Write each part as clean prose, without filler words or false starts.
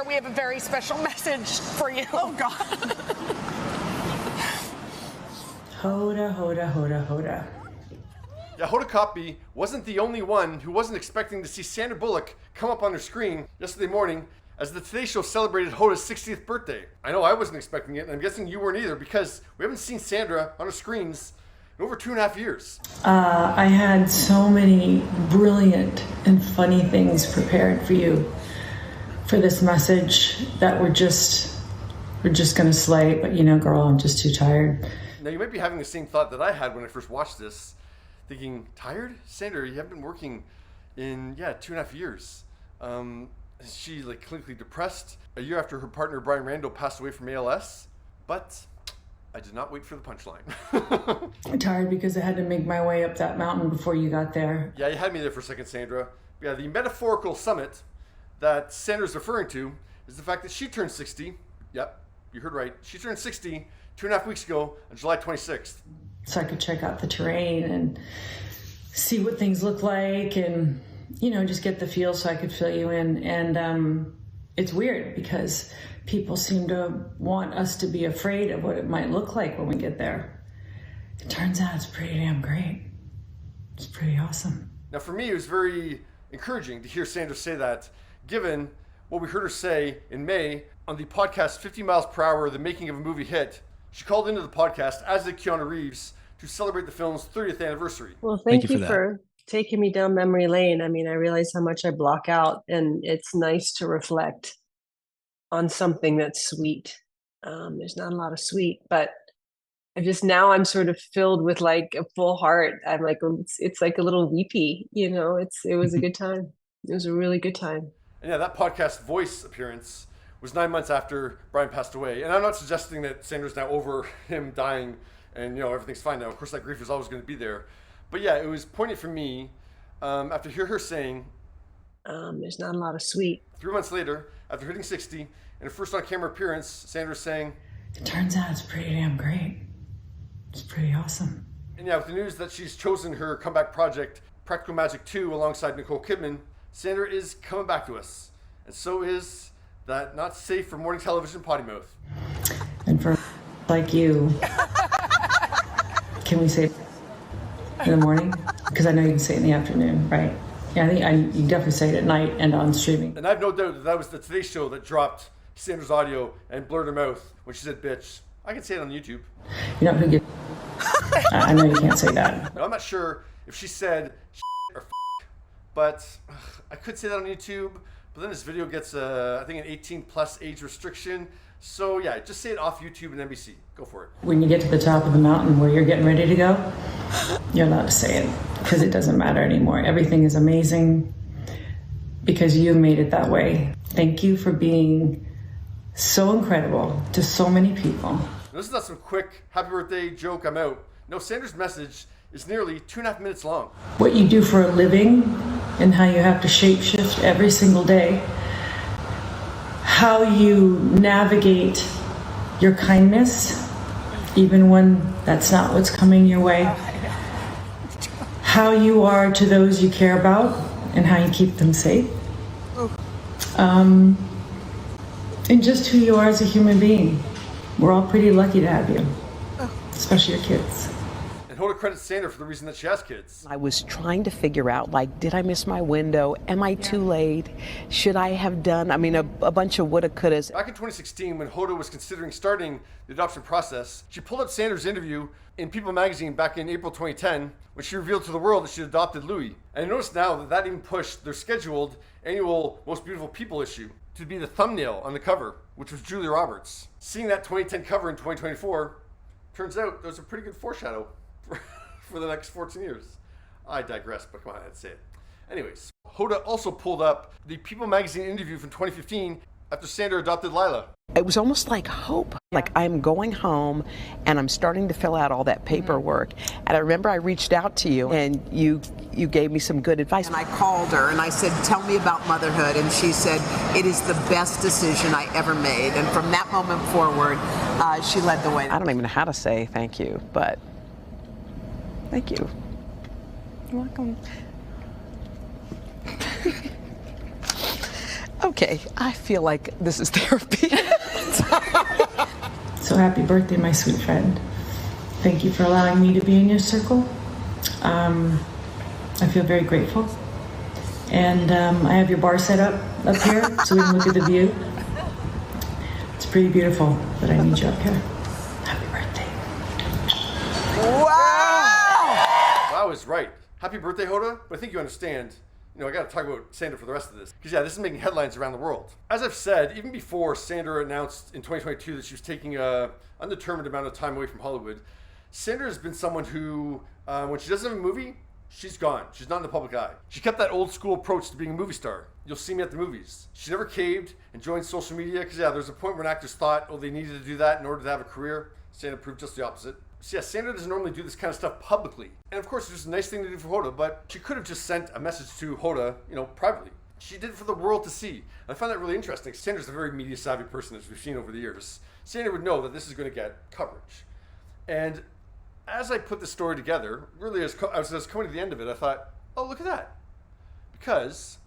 We have a very special message for you. Oh, God. Hoda, Hoda, Hoda, Hoda. Yeah, Hoda Kotb wasn't the only one who wasn't expecting to see Sandra Bullock come up on her screen yesterday morning as the Today Show celebrated Hoda's 60th birthday. I know I wasn't expecting it, and I'm guessing you weren't either, because we haven't seen Sandra on our screens in over 2.5 years. I had so many brilliant and funny things prepared for you for this message that we're just gonna slay, but you know, girl, I'm just too tired. Now, you might be having the same thought that I had when I first watched this, thinking, tired? Sandra, you haven't been working in, 2.5 years. Is she like clinically depressed a year after her partner Brian Randall passed away from ALS? But I did not wait for the punchline. I'm tired because I had to make my way up that mountain before you got there. Yeah, you had me there for a second, Sandra. Yeah, the metaphorical summit that Sandra's referring to is the fact that she turned 60. Yep, you heard right. She turned 60 2.5 weeks ago on July 26th. So I could check out the terrain and see what things look like and, you know, just get the feel so I could fill you in. And it's weird because people seem to want us to be afraid of what it might look like when we get there. It turns out it's pretty damn great. It's pretty awesome. Now, for me, it was very encouraging to hear Sandra say that, given what we heard her say in May on the podcast 50 Miles Per Hour, The Making of a Movie Hit. She called into the podcast, as did Keanu Reeves, to celebrate the film's 30th anniversary. Well, thank you for taking me down memory lane. I mean, I realize how much I block out, and it's nice to reflect on something that's sweet. There's not a lot of sweet, but I'm sort of filled with like a full heart. I'm like, it's like a little weepy, you know, it was a good time. It was a really good time. And yeah, that podcast voice appearance was 9 months after Brian passed away. And I'm not suggesting that Sandra's now over him dying and, you know, everything's fine now. Of course, that grief is always going to be there. But yeah, it was poignant for me after hear her saying, there's not a lot of sweet. 3 months later, after hitting 60, in her first on-camera appearance, Sandra's saying, it turns out it's pretty damn great. It's pretty awesome. And yeah, with the news that she's chosen her comeback project, Practical Magic 2, alongside Nicole Kidman, Sandra is coming back to us. And so is that not safe for morning television potty mouth. And for like you, can we say in the morning? Because I know you can say it in the afternoon, right? Yeah, I think you definitely say it at night and on streaming. And I have no doubt that that was the Today Show that dropped Sandra's audio and blurred her mouth when she said bitch. I can say it on YouTube. You know who gives I know you can't say that. But I'm not sure if she said or but I could say that on YouTube. But then this video gets, I think, an 18+ age restriction. So yeah, just say it off YouTube and NBC. Go for it. When you get to the top of the mountain where you're getting ready to go, you're allowed to say it because it doesn't matter anymore. Everything is amazing because you made it that way. Thank you for being so incredible to so many people. This is not some quick happy birthday joke, I'm out. No, Sandra's message is nearly 2.5 minutes long. What you do for a living and how you have to shapeshift every single day. How you navigate your kindness, even when that's not what's coming your way. How you are to those you care about and how you keep them safe. And just who you are as a human being. We're all pretty lucky to have you, especially your kids. And Hoda credits Sandra for the reason that she has kids. I was trying to figure out, like, did I miss my window? Am I too late? Should I have done, a bunch of woulda, couldas. Back in 2016, when Hoda was considering starting the adoption process, she pulled up Sandra's interview in People magazine back in April 2010, when she revealed to the world that she adopted Louis. And I noticed now that that even pushed their scheduled annual Most Beautiful People issue to be the thumbnail on the cover, which was Julia Roberts. Seeing that 2010 cover in 2024, turns out there's a pretty good foreshadow for the next 14 years. I digress, but come on, I had to say it. Anyways, Hoda also pulled up the People magazine interview from 2015 after Sandra adopted Lila. It was almost like hope. Like, I'm going home and I'm starting to fill out all that paperwork. And I remember I reached out to you and you gave me some good advice. And I called her and I said, tell me about motherhood. And she said, it is the best decision I ever made. And from that moment forward, she led the way. I don't even know how to say thank you, but thank you. You're welcome. Okay, I feel like this is therapy. So happy birthday, my sweet friend. Thank you for allowing me to be in your circle. I feel very grateful. And I have your bar set up here so we can look at the view. It's pretty beautiful, but I need you up here. Happy birthday. I was right. Happy birthday, Hoda. But I think you understand, I got to talk about Sandra for the rest of this. Because, this is making headlines around the world. As I've said, even before Sandra announced in 2022 that she was taking an undetermined amount of time away from Hollywood, Sandra has been someone who, when she doesn't have a movie, she's gone. She's not in the public eye. She kept that old school approach to being a movie star. You'll see me at the movies. She never caved and joined social media because, there's a point where actors thought, they needed to do that in order to have a career. Sandra proved just the opposite. So Sandra doesn't normally do this kind of stuff publicly. And of course, it's a nice thing to do for Hoda, but she could have just sent a message to Hoda, privately. She did it for the world to see. And I find that really interesting. Sandra's a very media savvy person, as we've seen over the years. Sandra would know that this is going to get coverage. And as I put the story together, really as I was coming to the end of it, I thought, oh, look at that. Because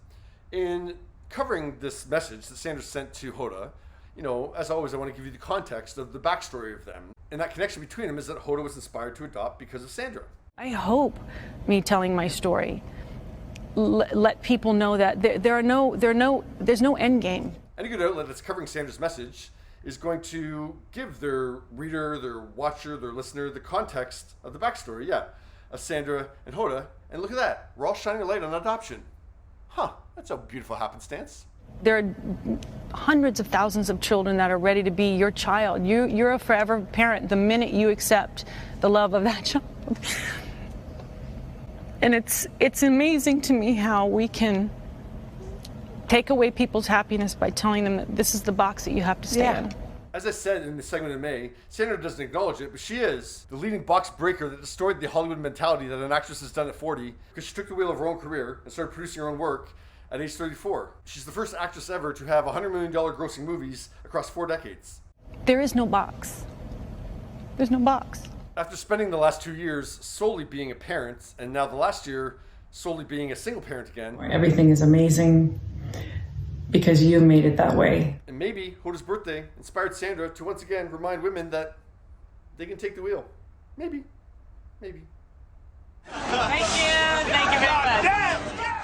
in covering this message that Sandra sent to Hoda, as always, I want to give you the context of the backstory of them. And that connection between them is that Hoda was inspired to adopt because of Sandra. I hope me telling my story let people know that there's no end game. Any good outlet that's covering Sandra's message is going to give their reader, their watcher, their listener the context of the backstory, of Sandra and Hoda. And look at that, we're all shining a light on adoption. That's a beautiful happenstance. There are hundreds of thousands of children that are ready to be your child. You're a forever parent the minute you accept the love of that child. And it's amazing to me how we can take away people's happiness by telling them that this is the box that you have to stay in. As I said in the segment in May, Sandra doesn't acknowledge it, but she is the leading box breaker that destroyed the Hollywood mentality that an actress has done at 40 because she took the wheel of her own career and started producing her own work at age 34. She's the first actress ever to have $100 million grossing movies across 4 decades. There is no box. There's no box. After spending the last 2 years solely being a parent, and now the last year solely being a single parent again. Everything is amazing because you made it that way. And maybe Hoda's birthday inspired Sandra to once again remind women that they can take the wheel. Maybe. Thank you very much.